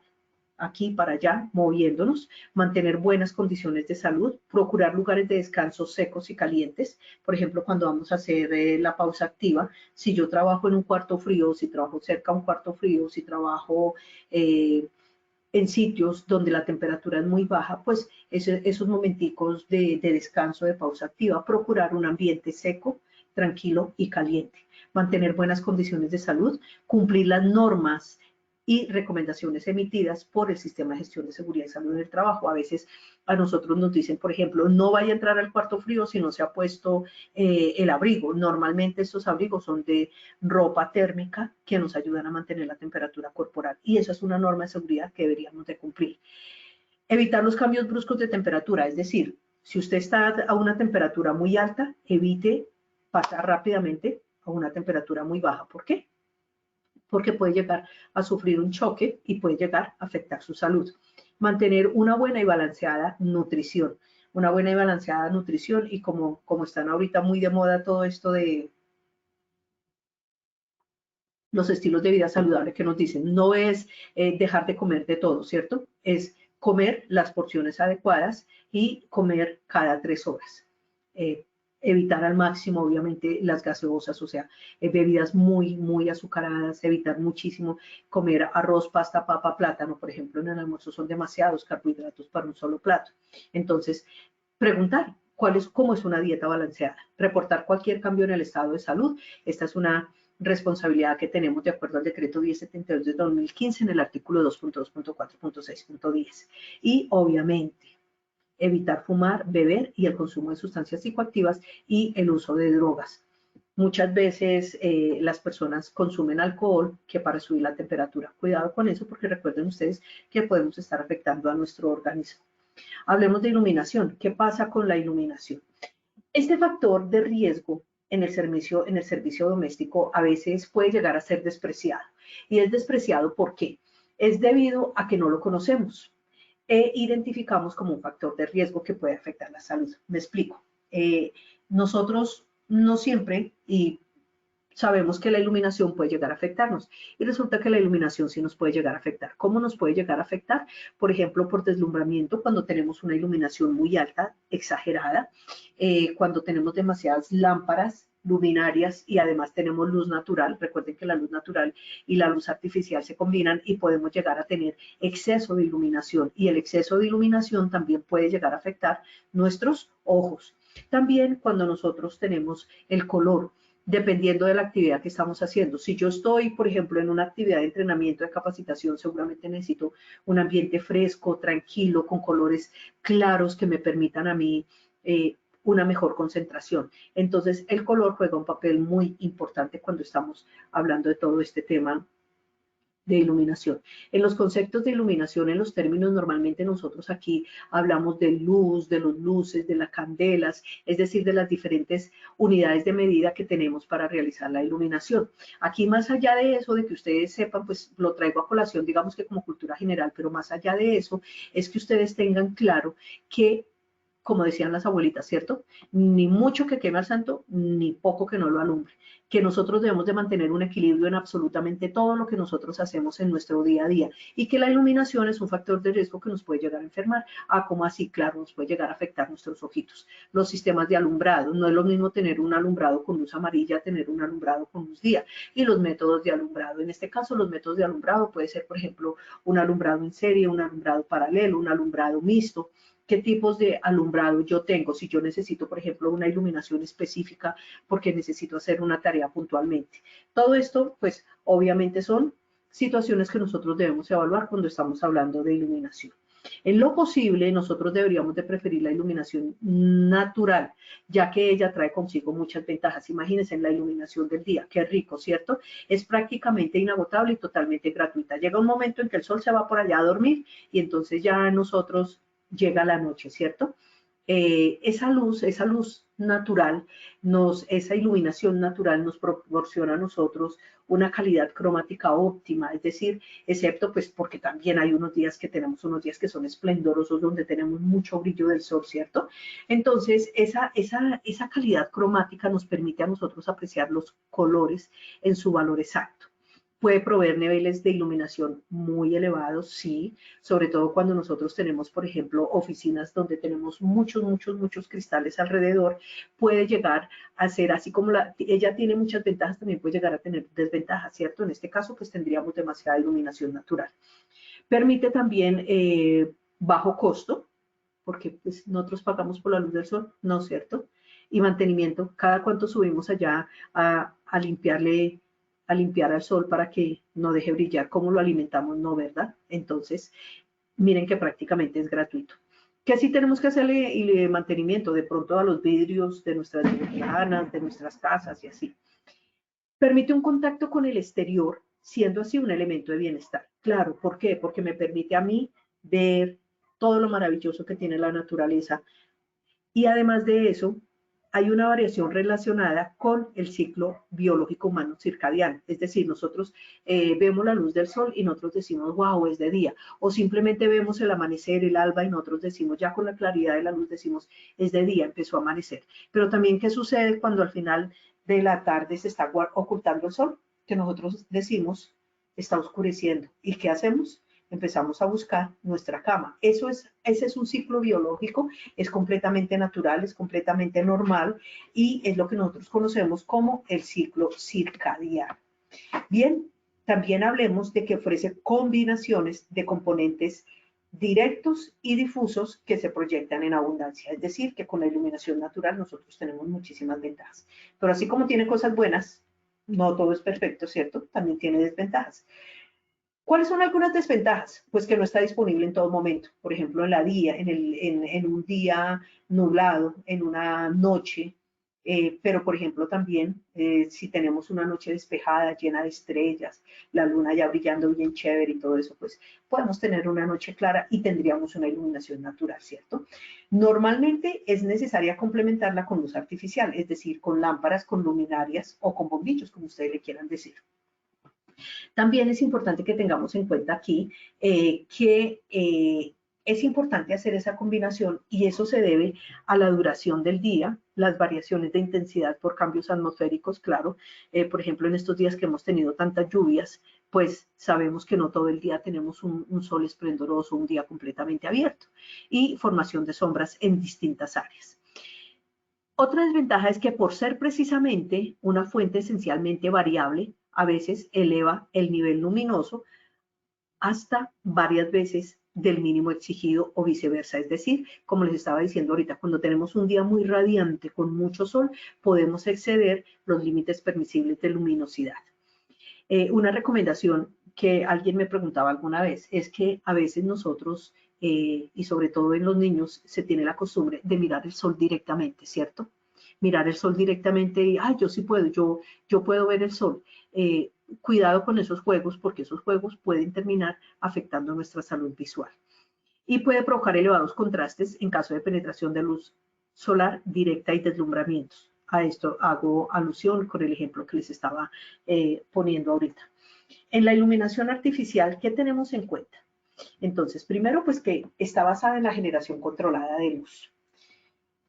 aquí para allá, moviéndonos, mantener buenas condiciones de salud, procurar lugares de descanso secos y calientes. Por ejemplo, cuando vamos a hacer la pausa activa, si yo trabajo en un cuarto frío, si trabajo cerca a un cuarto frío, si trabajo en sitios donde la temperatura es muy baja, pues esos momenticos de descanso, de pausa activa, procurar un ambiente seco, tranquilo y caliente, mantener buenas condiciones de salud, cumplir las normas y recomendaciones emitidas por el Sistema de Gestión de Seguridad y Salud en el Trabajo. A veces a nosotros nos dicen, por ejemplo, no vaya a entrar al cuarto frío si no se ha puesto el abrigo. Normalmente estos abrigos son de ropa térmica que nos ayudan a mantener la temperatura corporal y esa es una norma de seguridad que deberíamos de cumplir. Evitar los cambios bruscos de temperatura, es decir, si usted está a una temperatura muy alta, evite pasar rápidamente a una temperatura muy baja. ¿Por qué? Porque puede llegar a sufrir un choque y puede llegar a afectar su salud. Mantener una buena y balanceada nutrición. Una buena y balanceada nutrición y como están ahorita muy de moda todo esto de los estilos de vida saludable que nos dicen, no es dejar de comer de todo, ¿cierto? Es comer las porciones adecuadas y comer cada 3 horas. Evitar al máximo, obviamente, las gaseosas, o sea, bebidas muy, muy azucaradas, evitar muchísimo comer arroz, pasta, papa, plátano, por ejemplo, en el almuerzo son demasiados carbohidratos para un solo plato. Entonces, preguntar cómo es una dieta balanceada, reportar cualquier cambio en el estado de salud. Esta es una responsabilidad que tenemos de acuerdo al decreto 1072 de 2015 en el artículo 2.2.4.6.10. Y obviamente, evitar fumar, beber y el consumo de sustancias psicoactivas y el uso de drogas. Muchas veces las personas consumen alcohol que para subir la temperatura. Cuidado con eso porque recuerden ustedes que podemos estar afectando a nuestro organismo. Hablemos de iluminación. ¿Qué pasa con la iluminación? Este factor de riesgo en el servicio doméstico a veces puede llegar a ser despreciado. Y es despreciado ¿por qué? Es debido a que no lo conocemos e identificamos como un factor de riesgo que puede afectar la salud. Me explico. Nosotros no siempre, y sabemos que la iluminación puede llegar a afectarnos y resulta que la iluminación sí nos puede llegar a afectar. ¿Cómo nos puede llegar a afectar? Por ejemplo, por deslumbramiento, cuando tenemos una iluminación muy alta, exagerada, cuando tenemos demasiadas lámparas luminarias y además tenemos luz natural. Recuerden que la luz natural y la luz artificial se combinan y podemos llegar a tener exceso de iluminación y el exceso de iluminación también puede llegar a afectar nuestros ojos. También cuando nosotros tenemos el color, dependiendo de la actividad que estamos haciendo. Si yo estoy, por ejemplo, en una actividad de entrenamiento, de capacitación, seguramente necesito un ambiente fresco, tranquilo, con colores claros que me permitan a mí una mejor concentración. Entonces, el color juega un papel muy importante cuando estamos hablando de todo este tema de iluminación. En los conceptos de iluminación, en los términos, normalmente nosotros aquí hablamos de luz, de los luces, de las candelas, es decir, de las diferentes unidades de medida que tenemos para realizar la iluminación. Aquí, más allá de eso, de que ustedes sepan, pues lo traigo a colación, digamos que como cultura general, pero más allá de eso, es que ustedes tengan claro que, como decían las abuelitas, ¿cierto? Ni mucho que queme al santo, ni poco que no lo alumbre. Que nosotros debemos de mantener un equilibrio en absolutamente todo lo que nosotros hacemos en nuestro día a día y que la iluminación es un factor de riesgo que nos puede llegar a enfermar. Ah, como así, claro, nos puede llegar a afectar nuestros ojitos. Los sistemas de alumbrado, no es lo mismo tener un alumbrado con luz amarilla, tener un alumbrado con luz guía. Y los métodos de alumbrado, en este caso los métodos de alumbrado puede ser, por ejemplo, un alumbrado en serie, un alumbrado paralelo, un alumbrado mixto. ¿Qué tipos de alumbrado yo tengo? Si yo necesito, por ejemplo, una iluminación específica porque necesito hacer una tarea puntualmente. Todo esto, pues, obviamente son situaciones que nosotros debemos evaluar cuando estamos hablando de iluminación. En lo posible, nosotros deberíamos de preferir la iluminación natural, ya que ella trae consigo muchas ventajas. Imagínense en la iluminación del día, qué rico, ¿cierto? Es prácticamente inagotable y totalmente gratuita. Llega un momento en que el sol se va por allá a dormir y entonces ya nosotros llega la noche, ¿cierto? Esa luz natural, esa iluminación natural nos proporciona a nosotros una calidad cromática óptima, es decir, excepto pues porque también hay unos días que tenemos unos días que son esplendorosos, donde tenemos mucho brillo del sol, ¿cierto? Entonces, esa calidad cromática nos permite a nosotros apreciar los colores en su valor exacto. Puede proveer niveles de iluminación muy elevados, sí, sobre todo cuando nosotros tenemos, por ejemplo, oficinas donde tenemos muchos cristales alrededor, puede llegar a ser así como ella tiene muchas ventajas, también puede llegar a tener desventajas, ¿cierto? En este caso, pues tendríamos demasiada iluminación natural. Permite también bajo costo, porque pues, nosotros pagamos por la luz del sol, ¿no es cierto? Y mantenimiento, cada cuánto subimos allá a limpiar al sol para que no deje brillar, ¿cómo lo alimentamos? No, ¿verdad? Entonces, miren que prácticamente es gratuito. Que sí tenemos que hacerle mantenimiento de pronto a los vidrios de nuestras ventanas, de nuestras casas y así. Permite un contacto con el exterior, siendo así un elemento de bienestar. Claro, ¿por qué? Porque me permite a mí ver todo lo maravilloso que tiene la naturaleza. Y además de eso, hay una variación relacionada con el ciclo biológico humano circadiano. Es decir, nosotros vemos la luz del sol y nosotros decimos, wow, es de día. O simplemente vemos el amanecer, el alba y nosotros decimos, ya con la claridad de la luz decimos, es de día, empezó a amanecer. Pero también, ¿qué sucede cuando al final de la tarde se está ocultando el sol? Que nosotros decimos, está oscureciendo. ¿Y qué hacemos? Empezamos a buscar nuestra cama. Ese es un ciclo biológico, es completamente natural, es completamente normal y es lo que nosotros conocemos como el ciclo circadiano. Bien, también hablemos de que ofrece combinaciones de componentes directos y difusos que se proyectan en abundancia. Es decir, que con la iluminación natural nosotros tenemos muchísimas ventajas. Pero así como tiene cosas buenas, no todo es perfecto, ¿cierto? También tiene desventajas. ¿Cuáles son algunas desventajas? Pues que no está disponible en todo momento. Por ejemplo, en un día nublado, en una noche, pero por ejemplo también si tenemos una noche despejada, llena de estrellas, la luna ya brillando bien chévere y todo eso, pues podemos tener una noche clara y tendríamos una iluminación natural, ¿cierto? Normalmente es necesaria complementarla con luz artificial, es decir, con lámparas, con luminarias o con bombillos, como ustedes le quieran decir. También es importante que tengamos en cuenta aquí que es importante hacer esa combinación y eso se debe a la duración del día, las variaciones de intensidad por cambios atmosféricos, claro. Por ejemplo, en estos días que hemos tenido tantas lluvias, pues sabemos que no todo el día tenemos un sol esplendoroso, un día completamente abierto y formación de sombras en distintas áreas. Otra desventaja es que por ser precisamente una fuente esencialmente variable, a veces eleva el nivel luminoso hasta varias veces del mínimo exigido o viceversa. Es decir, como les estaba diciendo ahorita, cuando tenemos un día muy radiante con mucho sol, podemos exceder los límites permisibles de luminosidad. Una recomendación que alguien me preguntaba alguna vez es que a veces nosotros y sobre todo en los niños se tiene la costumbre de mirar el sol directamente, ¿cierto? Mirar el sol directamente y, ay, yo sí puedo, yo puedo ver el sol. Cuidado con esos juegos porque esos juegos pueden terminar afectando nuestra salud visual y puede provocar elevados contrastes en caso de penetración de luz solar directa y deslumbramientos. A esto hago alusión con el ejemplo que les estaba poniendo ahorita. En la iluminación artificial, ¿qué tenemos en cuenta? Entonces, primero, pues que está basada en la generación controlada de luz,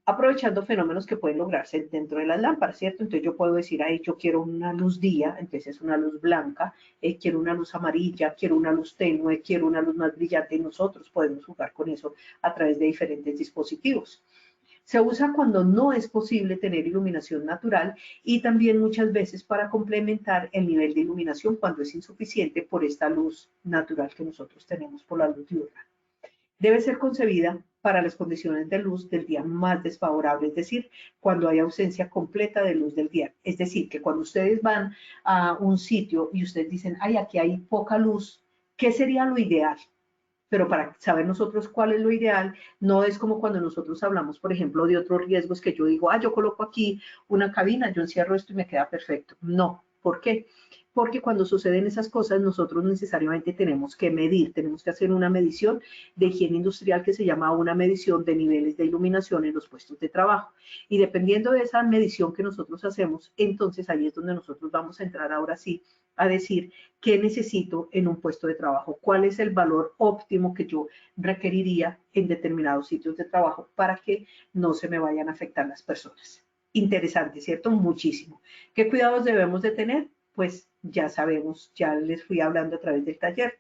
aprovechando fenómenos que pueden lograrse dentro de las lámparas, ¿cierto? Entonces yo puedo decir, ahí yo quiero una luz día, entonces es una luz blanca, quiero una luz amarilla, quiero una luz tenue, quiero una luz más brillante, y nosotros podemos jugar con eso a través de diferentes dispositivos. Se usa cuando no es posible tener iluminación natural y también muchas veces para complementar el nivel de iluminación cuando es insuficiente por esta luz natural que nosotros tenemos por la luz diurna. Debe ser concebida para las condiciones de luz del día más desfavorables, es decir, cuando hay ausencia completa de luz del día. Es decir, que cuando ustedes van a un sitio y ustedes dicen, ay, aquí hay poca luz, ¿qué sería lo ideal? Pero para saber nosotros cuál es lo ideal, no es como cuando nosotros hablamos, por ejemplo, de otros riesgos que yo digo, yo coloco aquí una cabina, yo encierro esto y me queda perfecto. No, ¿por qué? Porque cuando suceden esas cosas, nosotros necesariamente tenemos que medir, tenemos que hacer una medición de higiene industrial que se llama una medición de niveles de iluminación en los puestos de trabajo. Y dependiendo de esa medición que nosotros hacemos, entonces ahí es donde nosotros vamos a entrar ahora sí a decir qué necesito en un puesto de trabajo, cuál es el valor óptimo que yo requeriría en determinados sitios de trabajo para que no se me vayan a afectar las personas. Interesante, ¿cierto? Muchísimo. ¿Qué cuidados debemos de tener? Pues ya sabemos, ya les fui hablando a través del taller.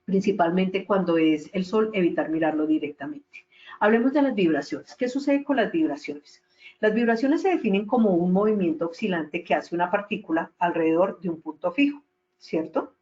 Principalmente cuando es el sol, evitar mirarlo directamente. Hablemos de las vibraciones. ¿Qué sucede con las vibraciones? Las vibraciones se definen como un movimiento oscilante que hace una partícula alrededor de un punto fijo, ¿cierto?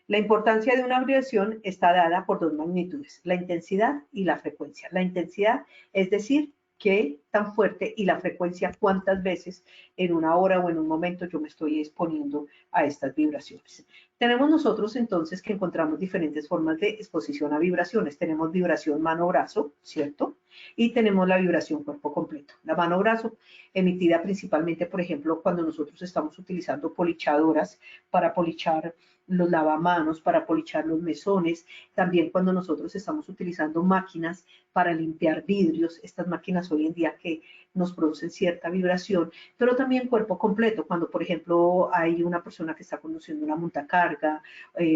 La importancia de una vibración está dada por dos magnitudes, la intensidad y la frecuencia. La intensidad, es decir, qué tan fuerte, y la frecuencia, cuántas veces en una hora o en un momento yo me estoy exponiendo a estas vibraciones. Tenemos nosotros entonces que encontramos diferentes formas de exposición a vibraciones. Tenemos vibración mano-brazo, ¿cierto? Y tenemos la vibración cuerpo completo. La mano-brazo emitida principalmente, por ejemplo, cuando nosotros estamos utilizando polichadoras para polichar los lavamanos, para polichar los mesones, también cuando nosotros estamos utilizando máquinas para limpiar vidrios, estas máquinas hoy en día que nos producen cierta vibración, pero también cuerpo completo, cuando por ejemplo hay una persona que está conduciendo una montacarga,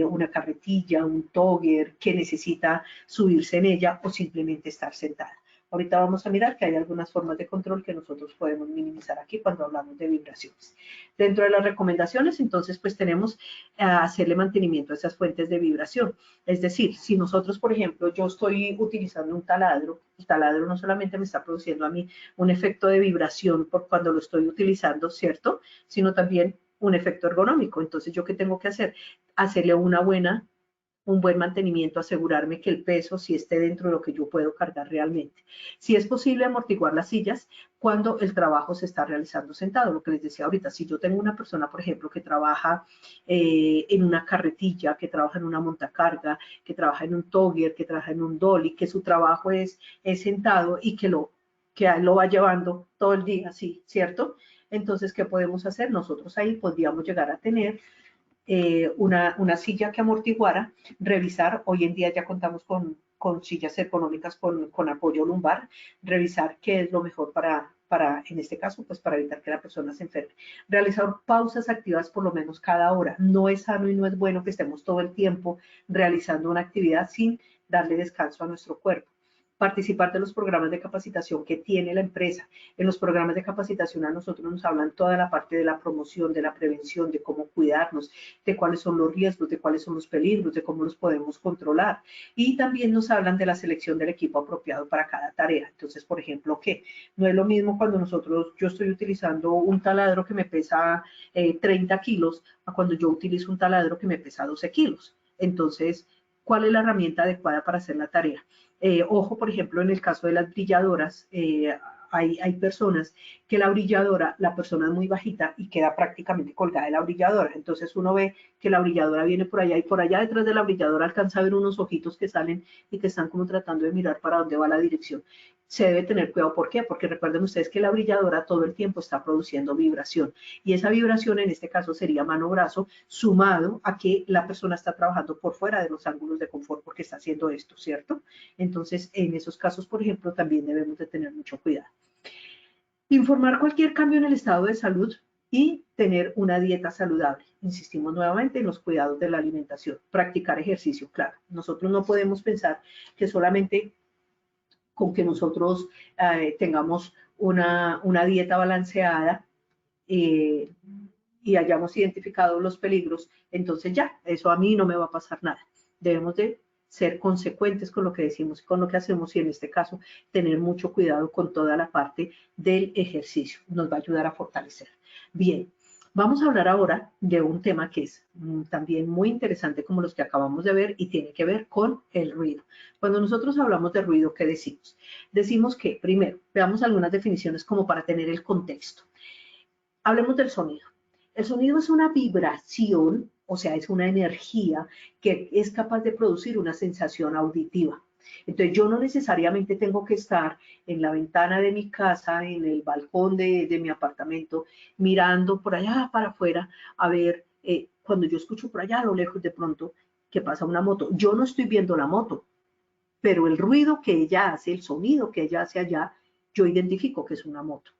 una carretilla, un togger que necesita subirse en ella o simplemente estar sentada. Ahorita vamos a mirar que hay algunas formas de control que nosotros podemos minimizar aquí cuando hablamos de vibraciones. Dentro de las recomendaciones, entonces, pues tenemos hacerle mantenimiento a esas fuentes de vibración. Es decir, si nosotros, por ejemplo, yo estoy utilizando un taladro, el taladro no solamente me está produciendo a mí un efecto de vibración por cuando lo estoy utilizando, ¿cierto? Sino también un efecto ergonómico. Entonces, ¿yo qué tengo que hacer? Hacerle un buen mantenimiento, asegurarme que el peso sí esté dentro de lo que yo puedo cargar realmente. Si es posible amortiguar las sillas cuando el trabajo se está realizando sentado, lo que les decía ahorita, si yo tengo una persona, por ejemplo, que trabaja en una carretilla, que trabaja en una montacarga, que trabaja en un togger, que trabaja en un dolly, que su trabajo es sentado y que lo va llevando todo el día, sí, ¿cierto? Entonces, ¿qué podemos hacer? Nosotros ahí podríamos llegar a tener una silla que amortiguara, revisar, hoy en día ya contamos con sillas ergonómicas con apoyo lumbar, revisar qué es lo mejor para, en este caso, pues para evitar que la persona se enferme. Realizar pausas activas por lo menos cada hora. No es sano y no es bueno que estemos todo el tiempo realizando una actividad sin darle descanso a nuestro cuerpo. Participar de los programas de capacitación que tiene la empresa. En los programas de capacitación a nosotros nos hablan toda la parte de la promoción, de la prevención, de cómo cuidarnos, de cuáles son los riesgos, de cuáles son los peligros, de cómo los podemos controlar. Y también nos hablan de la selección del equipo apropiado para cada tarea. Entonces, por ejemplo, que no es lo mismo cuando yo estoy utilizando un taladro que me pesa 30 kilos a cuando yo utilizo un taladro que me pesa 12 kilos. Entonces, ¿cuál es la herramienta adecuada para hacer la tarea? Ojo, por ejemplo, en el caso de las brilladoras, hay personas que la brilladora, la persona es muy bajita y queda prácticamente colgada de la brilladora. Entonces uno ve que la brilladora viene por allá y por allá detrás de la brilladora alcanza a ver unos ojitos que salen y que están como tratando de mirar para dónde va la dirección. Se debe tener cuidado. ¿Por qué? Porque recuerden ustedes que la brilladora todo el tiempo está produciendo vibración y esa vibración en este caso sería mano-brazo sumado a que la persona está trabajando por fuera de los ángulos de confort porque está haciendo esto, ¿cierto? Entonces, en esos casos, por ejemplo, también debemos de tener mucho cuidado. Informar cualquier cambio en el estado de salud y tener una dieta saludable. Insistimos nuevamente en los cuidados de la alimentación. Practicar ejercicio, claro. Nosotros no podemos pensar que solamente con que nosotros tengamos una dieta balanceada y hayamos identificado los peligros, entonces ya, eso a mí no me va a pasar nada. Debemos de ser consecuentes con lo que decimos y con lo que hacemos y en este caso tener mucho cuidado con toda la parte del ejercicio. Nos va a ayudar a fortalecer. Bien, vamos a hablar ahora de un tema que es también muy interesante como los que acabamos de ver y tiene que ver con el ruido. Cuando nosotros hablamos de ruido, ¿qué decimos? Decimos que, primero, veamos algunas definiciones como para tener el contexto. Hablemos del sonido. El sonido es una vibración, o sea, es una energía que es capaz de producir una sensación auditiva. Entonces, yo no necesariamente tengo que estar en la ventana de mi casa, en el balcón de mi apartamento, mirando por allá para afuera a ver, cuando yo escucho por allá a lo lejos de pronto que pasa una moto. Yo no estoy viendo la moto, pero el ruido que ella hace, el sonido que ella hace allá, yo identifico que es una moto.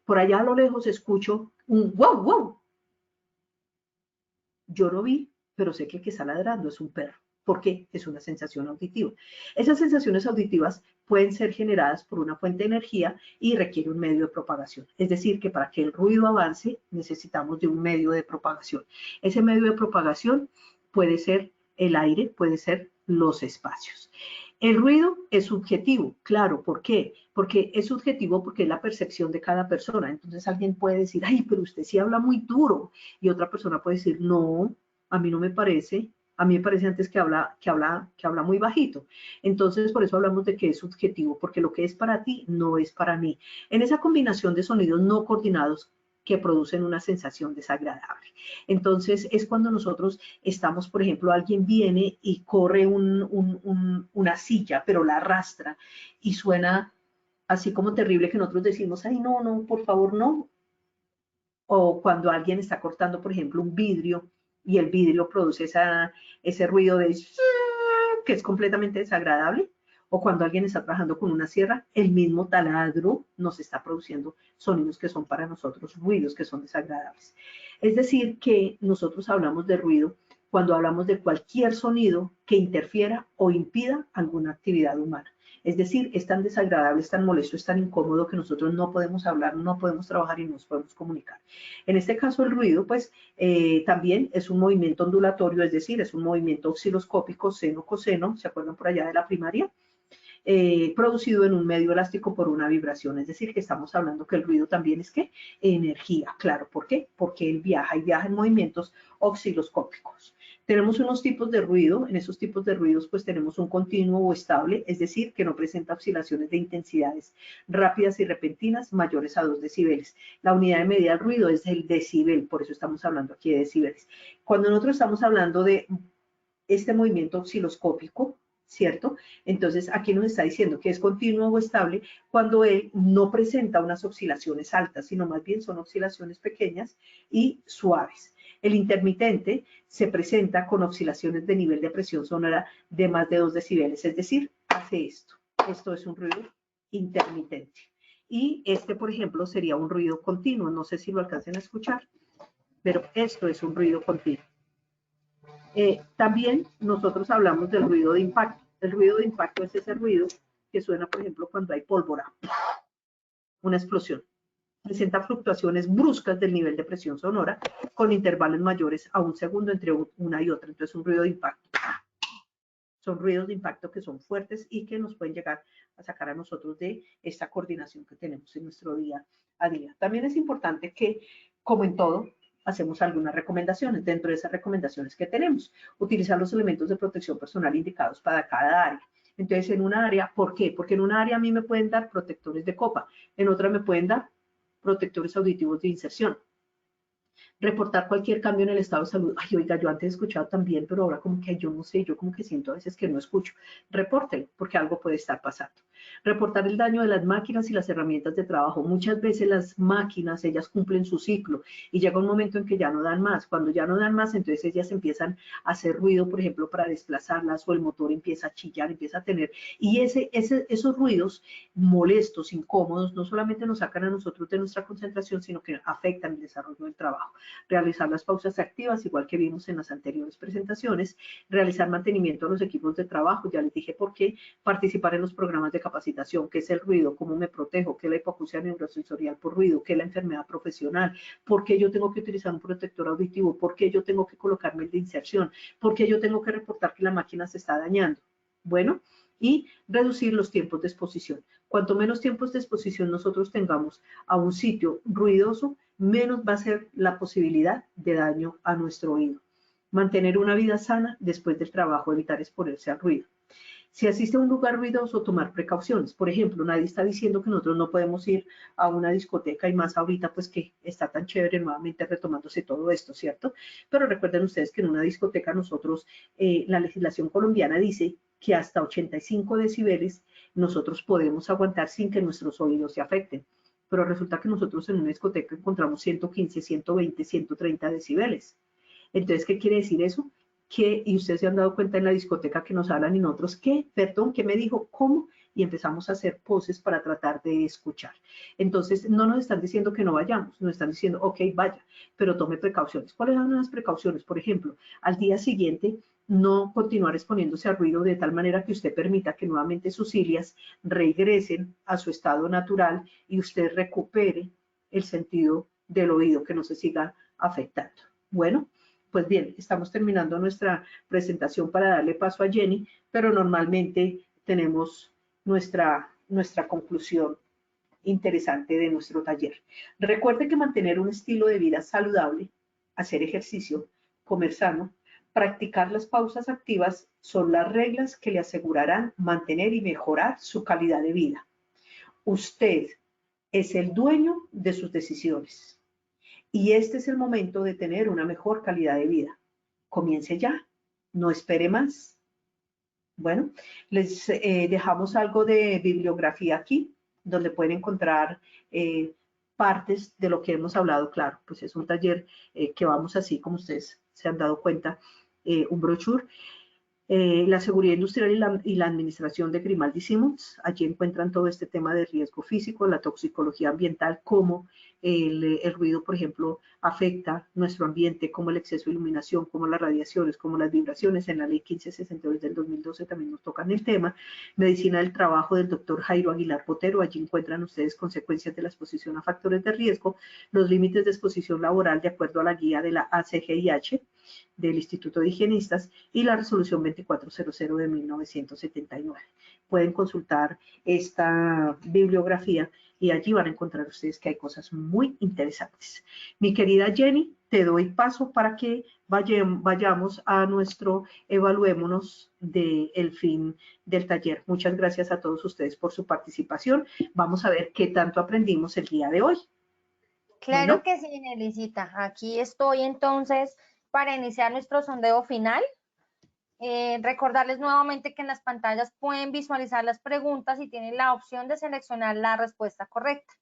Por allá a lo lejos escucho un wow, wow. Yo no vi, pero sé que el que está ladrando es un perro. ¿Por qué? Es una sensación auditiva. Esas sensaciones auditivas pueden ser generadas por una fuente de energía y requiere un medio de propagación. Es decir, que para que el ruido avance necesitamos de un medio de propagación. Ese medio de propagación puede ser el aire, puede ser los espacios. El ruido es subjetivo, claro, ¿por qué? Porque es subjetivo porque es la percepción de cada persona. Entonces alguien puede decir, ay, pero usted sí habla muy duro. Y otra persona puede decir, no, a mí no me parece, a mí me parece antes que habla muy bajito. Entonces por eso hablamos de que es subjetivo, porque lo que es para ti no es para mí. En esa combinación de sonidos no coordinados que producen una sensación desagradable. Entonces es cuando nosotros estamos, por ejemplo, alguien viene y corre una silla, pero la arrastra y suena así como terrible que nosotros decimos, ay, no, no, por favor, no. O cuando alguien está cortando, por ejemplo, un vidrio y el vidrio produce ese ruido de que es completamente desagradable, o cuando alguien está trabajando con una sierra, el mismo taladro nos está produciendo sonidos que son para nosotros ruidos que son desagradables. Es decir, que nosotros hablamos de ruido cuando hablamos de cualquier sonido que interfiera o impida alguna actividad humana. Es decir, es tan desagradable, es tan molesto, es tan incómodo que nosotros no podemos hablar, no podemos trabajar y no nos podemos comunicar. En este caso, el ruido, pues, también es un movimiento ondulatorio, es decir, es un movimiento osciloscópico, seno-coseno, ¿se acuerdan por allá de la primaria? Producido en un medio elástico por una vibración, es decir, que estamos hablando que el ruido también es ¿qué? Energía, claro, ¿por qué? Porque él viaja y viaja en movimientos osciloscópicos. Tenemos unos tipos de ruido, en esos tipos de ruidos pues tenemos un continuo o estable, es decir, que no presenta oscilaciones de intensidades rápidas y repentinas mayores a 2 decibeles. La unidad de medida del ruido es el decibel, por eso estamos hablando aquí de decibeles. Cuando nosotros estamos hablando de este movimiento osciloscópico, ¿cierto? Entonces, aquí nos está diciendo que es continuo o estable cuando él no presenta unas oscilaciones altas, sino más bien son oscilaciones pequeñas y suaves. El intermitente se presenta con oscilaciones de nivel de presión sonora de más de 2 decibeles, es decir, hace esto. Esto es un ruido intermitente. Y este, por ejemplo, sería un ruido continuo. No sé si lo alcancen a escuchar, pero esto es un ruido continuo. También nosotros hablamos del ruido de impacto. El ruido de impacto es ese ruido que suena, por ejemplo, cuando hay pólvora, una explosión. Presenta fluctuaciones bruscas del nivel de presión sonora con intervalos mayores a 1 segundo entre una y otra. Entonces, un ruido de impacto. Son ruidos de impacto que son fuertes y que nos pueden llegar a sacar a nosotros de esta coordinación que tenemos en nuestro día a día. También es importante que, como en todo, hacemos algunas recomendaciones. Dentro de esas recomendaciones que tenemos, utilizar los elementos de protección personal indicados para cada área. Entonces, en una área, ¿por qué? Porque en una área a mí me pueden dar protectores de copa, en otra me pueden dar protectores auditivos de inserción. Reportar cualquier cambio en el estado de salud. Ay, oiga, yo antes he escuchado también, pero ahora como que yo no sé, yo como que siento a veces que no escucho. Repórtelo, porque algo puede estar pasando. Reportar el daño de las máquinas y las herramientas de trabajo. Muchas veces las máquinas, ellas cumplen su ciclo y llega un momento en que ya no dan más. Cuando ya no dan más, entonces ellas empiezan a hacer ruido, por ejemplo, para desplazarlas, o el motor empieza a chillar, empieza a tener. Y esos ruidos molestos, incómodos, no solamente nos sacan a nosotros de nuestra concentración, sino que afectan el desarrollo del trabajo. Realizar las pausas activas, igual que vimos en las anteriores presentaciones, realizar mantenimiento a los equipos de trabajo, ya les dije por qué, participar en los programas de capacitación, qué es el ruido, cómo me protejo, qué es la hipoacusia neurosensorial por ruido, qué es la enfermedad profesional, por qué yo tengo que utilizar un protector auditivo, por qué yo tengo que colocarme el de inserción, por qué yo tengo que reportar que la máquina se está dañando. Bueno, y reducir los tiempos de exposición. Cuanto menos tiempos de exposición nosotros tengamos a un sitio ruidoso, menos va a ser la posibilidad de daño a nuestro oído. Mantener una vida sana después del trabajo, evitar exponerse al ruido. Si asiste a un lugar ruidoso, tomar precauciones. Por ejemplo, nadie está diciendo que nosotros no podemos ir a una discoteca y más ahorita, pues que está tan chévere nuevamente retomándose todo esto, ¿cierto? Pero recuerden ustedes que en una discoteca nosotros, la legislación colombiana dice que hasta 85 decibeles nosotros podemos aguantar sin que nuestros oídos se afecten. Pero resulta que nosotros en una discoteca encontramos 115, 120, 130 decibeles. Entonces, ¿qué quiere decir eso? Que, y ustedes se han dado cuenta en la discoteca que nos hablan y nosotros, ¿qué? Perdón, ¿qué me dijo? ¿Cómo? Y empezamos a hacer poses para tratar de escuchar. Entonces, no nos están diciendo que no vayamos, nos están diciendo, ok, vaya, pero tome precauciones. ¿Cuáles son las precauciones? Por ejemplo, al día siguiente, no continuar exponiéndose al ruido de tal manera que usted permita que nuevamente sus cilias regresen a su estado natural y usted recupere el sentido del oído, que no se siga afectando. Bueno, pues bien, estamos terminando nuestra presentación para darle paso a Jenny, pero normalmente tenemos nuestra conclusión interesante de nuestro taller. Recuerde que mantener un estilo de vida saludable, hacer ejercicio, comer sano, practicar las pausas activas son las reglas que le asegurarán mantener y mejorar su calidad de vida. Usted es el dueño de sus decisiones. Y este es el momento de tener una mejor calidad de vida. Comience ya, no espere más. Bueno, les dejamos algo de bibliografía aquí, donde pueden encontrar partes de lo que hemos hablado. Claro, pues es un taller que vamos así, como ustedes se han dado cuenta, un brochure. La seguridad industrial y la administración de Grimaldi Simmons. Allí encuentran todo este tema de riesgo físico, la toxicología ambiental, cómo el ruido, por ejemplo, afecta nuestro ambiente, como el exceso de iluminación, como las radiaciones, como las vibraciones. En la ley 1562 del 2012 también nos tocan el tema. Medicina del trabajo del doctor Jairo Aguilar Botero. Allí encuentran ustedes consecuencias de la exposición a factores de riesgo, los límites de exposición laboral de acuerdo a la guía de la ACGIH, del Instituto de Higienistas, y la resolución 2400 de 1979. Pueden consultar esta bibliografía y allí van a encontrar ustedes que hay cosas muy interesantes. Mi querida Jenny, te doy paso para que vayamos a nuestro evaluémonos del fin del taller. Muchas gracias a todos ustedes por su participación. Vamos a ver qué tanto aprendimos el día de hoy. Claro que sí, Nelicita. Aquí estoy entonces para iniciar nuestro sondeo final. Recordarles nuevamente que en las pantallas pueden visualizar las preguntas y tienen la opción de seleccionar la respuesta correcta.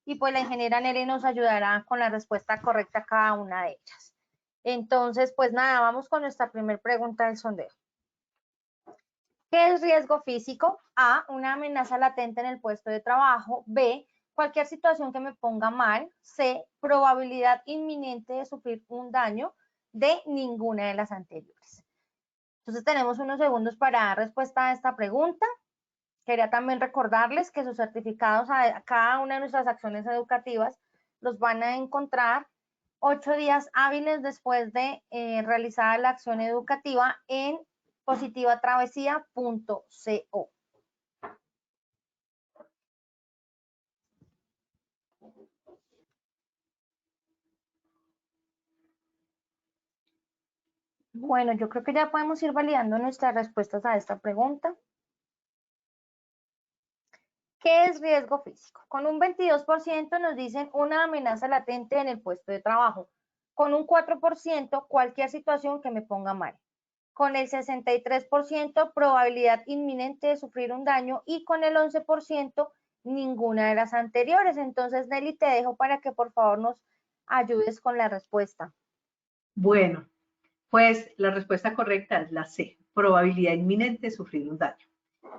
Y pues la ingeniera Nelly nos ayudará con la respuesta correcta a cada una de ellas. Entonces, pues nada, vamos con nuestra primera pregunta del sondeo. ¿Qué es riesgo físico? A, una amenaza latente en el puesto de trabajo. B, cualquier situación que me ponga mal. C, probabilidad inminente de sufrir un daño. D, ninguna de las anteriores. Entonces tenemos unos segundos para dar respuesta a esta pregunta. Quería también recordarles que sus certificados a cada una de nuestras acciones educativas los van a encontrar 8 días hábiles después de realizar la acción educativa en positivatravesía.co. Bueno, yo creo que ya podemos ir validando nuestras respuestas a esta pregunta. ¿Qué es riesgo físico? Con un 22% nos dicen una amenaza latente en el puesto de trabajo. Con un 4%, cualquier situación que me ponga mal. Con el 63%, probabilidad inminente de sufrir un daño, y con el 11%, ninguna de las anteriores. Entonces, Nelly, te dejo para que por favor nos ayudes con la respuesta. Bueno, pues la respuesta correcta es la C, probabilidad inminente de sufrir un daño.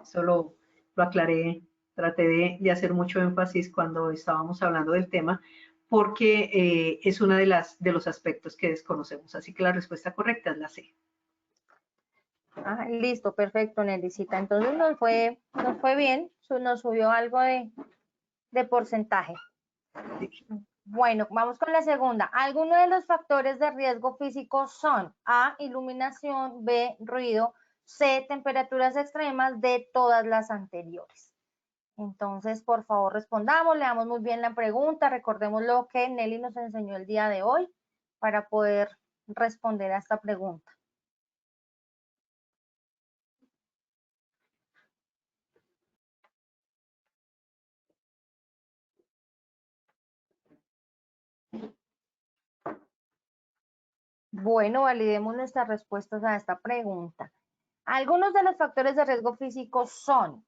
Eso lo aclaré, traté de hacer mucho énfasis cuando estábamos hablando del tema, porque es una de los aspectos que desconocemos. Así que la respuesta correcta es la C. Ah, listo, perfecto, Nellycita. Entonces nos fue bien, nos subió algo de porcentaje. Sí. Bueno, vamos con la segunda. Algunos de los factores de riesgo físico son A, iluminación, B, ruido, C, temperaturas extremas, D, todas las anteriores. Entonces, por favor, respondamos, leamos muy bien la pregunta, recordemos lo que Nelly nos enseñó el día de hoy para poder responder a esta pregunta. Bueno, validemos nuestras respuestas a esta pregunta. Algunos de los factores de riesgo físico son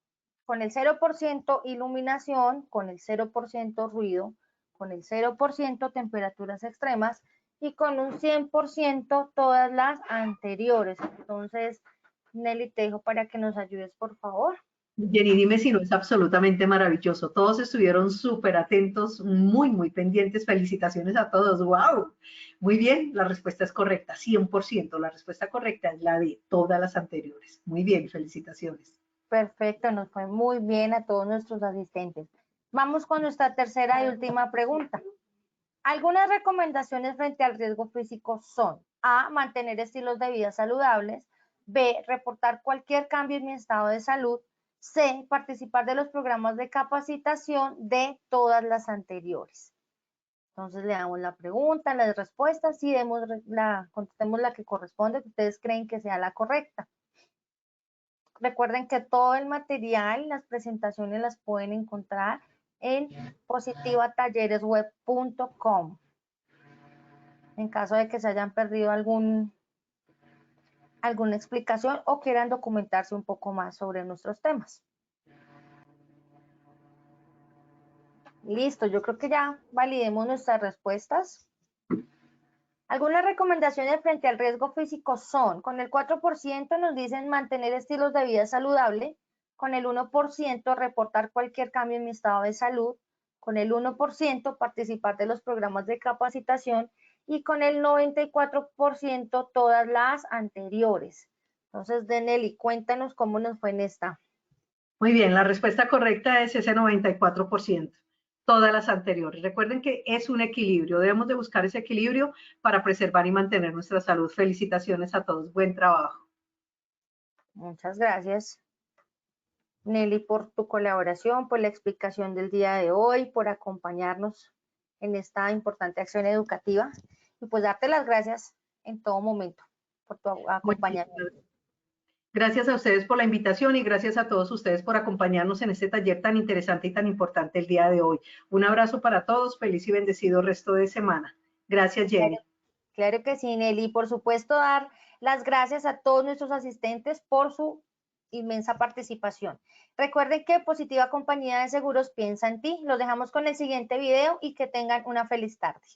con el 0% iluminación, con el 0% ruido, con el 0% temperaturas extremas y con un 100% todas las anteriores. Entonces, Nelly, te dejo para que nos ayudes, por favor. Jenny, dime si no es absolutamente maravilloso. Todos estuvieron súper atentos, muy, muy pendientes. Felicitaciones a todos. ¡Wow! Muy bien, la respuesta es correcta, 100%. La respuesta correcta es la de todas las anteriores. Muy bien, felicitaciones. Perfecto, nos fue muy bien a todos nuestros asistentes. Vamos con nuestra tercera y última pregunta. Algunas recomendaciones frente al riesgo físico son: A, mantener estilos de vida saludables; B, reportar cualquier cambio en mi estado de salud; C, participar de los programas de capacitación; D, todas las anteriores. Entonces le damos la pregunta, las respuestas y contestemos la que corresponde, que ustedes creen que sea la correcta. Recuerden que todo el material, las presentaciones las pueden encontrar en positivatalleresweb.com. En caso de que se hayan perdido alguna explicación o quieran documentarse un poco más sobre nuestros temas. Listo, yo creo que ya validemos nuestras respuestas. Algunas recomendaciones frente al riesgo físico son: con el 4% nos dicen mantener estilos de vida saludable; con el 1% reportar cualquier cambio en mi estado de salud; con el 1% participar de los programas de capacitación; y con el 94% todas las anteriores. Entonces, Nelly, cuéntanos cómo nos fue en esta. Muy bien, la respuesta correcta es ese 94%. Todas las anteriores. Recuerden que es un equilibrio. Debemos de buscar ese equilibrio para preservar y mantener nuestra salud. Felicitaciones a todos. Buen trabajo. Muchas gracias, Nelly, por tu colaboración, por la explicación del día de hoy, por acompañarnos en esta importante acción educativa, y pues darte las gracias en todo momento por tu acompañamiento. Gracias a ustedes por la invitación y gracias a todos ustedes por acompañarnos en este taller tan interesante y tan importante el día de hoy. Un abrazo para todos, feliz y bendecido resto de semana. Gracias, Jenny. Claro que sí, Nelly. Por supuesto, dar las gracias a todos nuestros asistentes por su inmensa participación. Recuerden que Positiva Compañía de Seguros piensa en ti. Los dejamos con el siguiente video y que tengan una feliz tarde.